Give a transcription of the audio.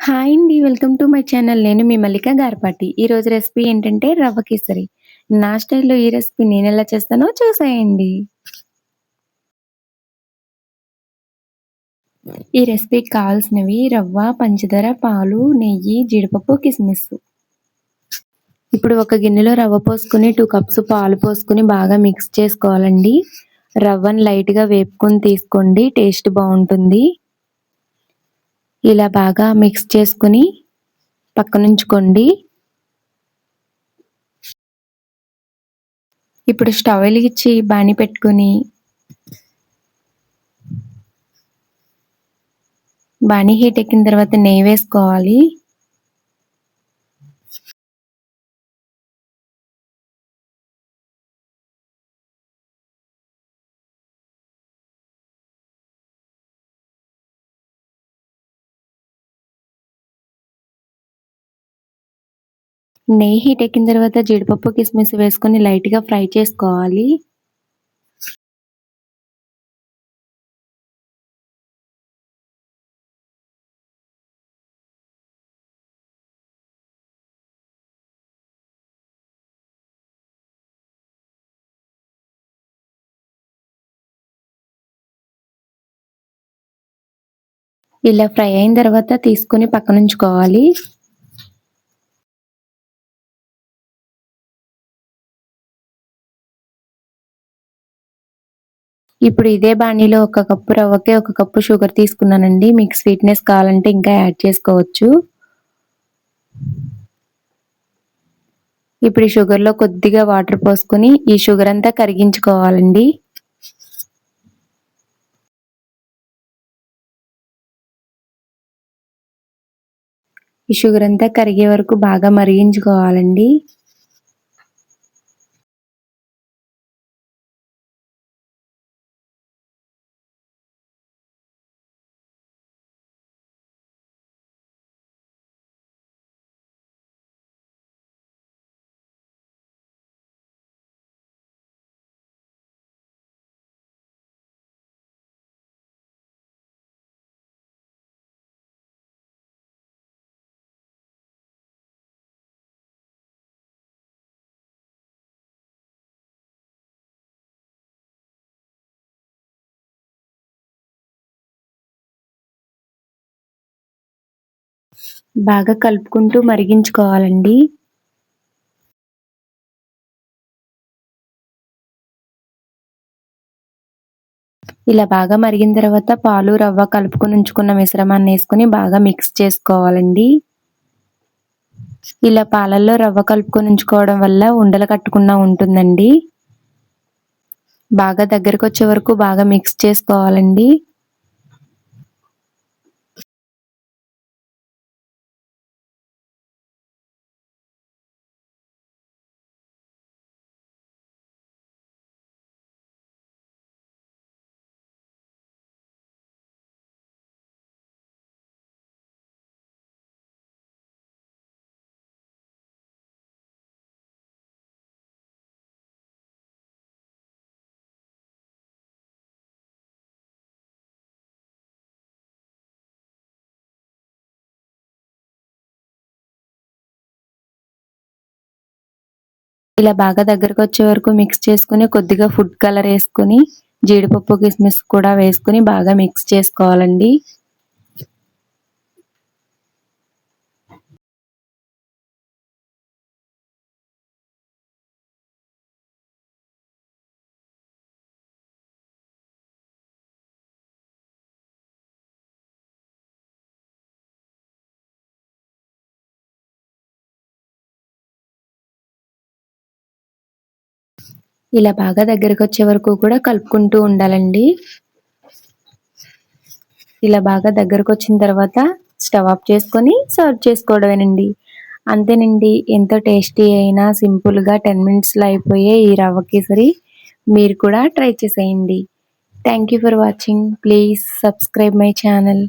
Hi అండి. Welcome to my channel. నేను మీ మల్లిక గారపాటి. ఈరోజు రెసిపీ ఏంటంటే రవ్వ కేసరి. నా స్టైల్‌లో ఈ రెసిపీ నేనెలా చేస్తానో చూసేయండి. ఈ రెసిపీకి కావాల్సినవి రవ్వ, పంచదార, పాలు, నెయ్యి, జీడిపప్పు, కిస్మిస్. ఇప్పుడు ఒక గిన్నెలో రవ్వ పోసుకొని 2 కప్స్ పాలు పోసుకొని బాగా మిక్స్ చేసుకోవాలండి. రవ్వని లైట్‌గా వేపుకొని తీసుకోండి. టేస్ట్ బావుంటుంది. ఇలా బాగా మిక్స్ చేసుకొని పక్కనుంచుకోండి. ఇప్పుడు స్టవ్ వెలిగించి బాణీ పెట్టుకొని బాణీ హీట్ ఎక్కిన తర్వాత నెయ్యి వేసుకోవాలి. నెయ్యి హీట్ ఎక్కిన తర్వాత జీడిపప్పు, కిస్మిస్ వేసుకొని లైట్‌గా ఫ్రై చేసుకోవాలి. ఇలా ఫ్రై అయిన తర్వాత తీసుకొని పక్కనుంచుకోవాలి. ఇప్పుడు ఇదే బాణీలో 1 కప్పు రవ్వకి 1 కప్పు షుగర్ తీసుకున్నానండి. మీకు స్వీట్‌నెస్ కావాలంటే ఇంకా యాడ్ చేసుకోవచ్చు. ఇప్పుడు ఈ షుగర్‌లో కొద్దిగా వాటర్ పోసుకొని ఈ షుగర్ అంతా కరిగించుకోవాలండి. ఈ షుగర్ అంతా కరిగే వరకు బాగా మరిగించుకోవాలండి. బాగా కలుపుకుంటూ మరిగించుకోవాలండి. ఇలా బాగా మరిగిన తర్వాత పాలు, రవ్వ కలుపుకొని ఉంచుకున్న మిశ్రమాన్ని వేసుకొని బాగా మిక్స్ చేసుకోవాలండి. ఇలా పాలల్లో రవ్వ కలుపుకొని ఉంచుకోవడం వల్ల ఉండలు కట్టకుండా ఉంటుందండి. బాగా దగ్గరకొచ్చే వరకు బాగా మిక్స్ చేసుకోవాలండి. ఇలా బాగా దగ్గరకొచ్చే వరకు మిక్స్ చేసుకొని కొద్దిగా ఫుడ్ కలర్ వేసుకొని జీడిపప్పు, కిస్మిస్ కూడా వేసుకొని బాగా మిక్స్ చేసుకోవాలండి. ఇలా బాగా దగ్గరకొచ్చే వరకు కూడా కలుపుకుంటూ ఉండాలండి. ఇలా బాగా దగ్గరకొచ్చిన తర్వాత స్టవ్ ఆఫ్ చేసుకొని సర్వ్ చేసుకోవడమేనండి. అంతేనండి. ఎంతో టేస్టీ అయిన సింపుల్‌గా 10 మినిట్స్‌లో అయిపోయే ఈ రవ్వ కేసరి మీరు కూడా ట్రై చేసేయండి. Thank you for watching. Please subscribe my channel.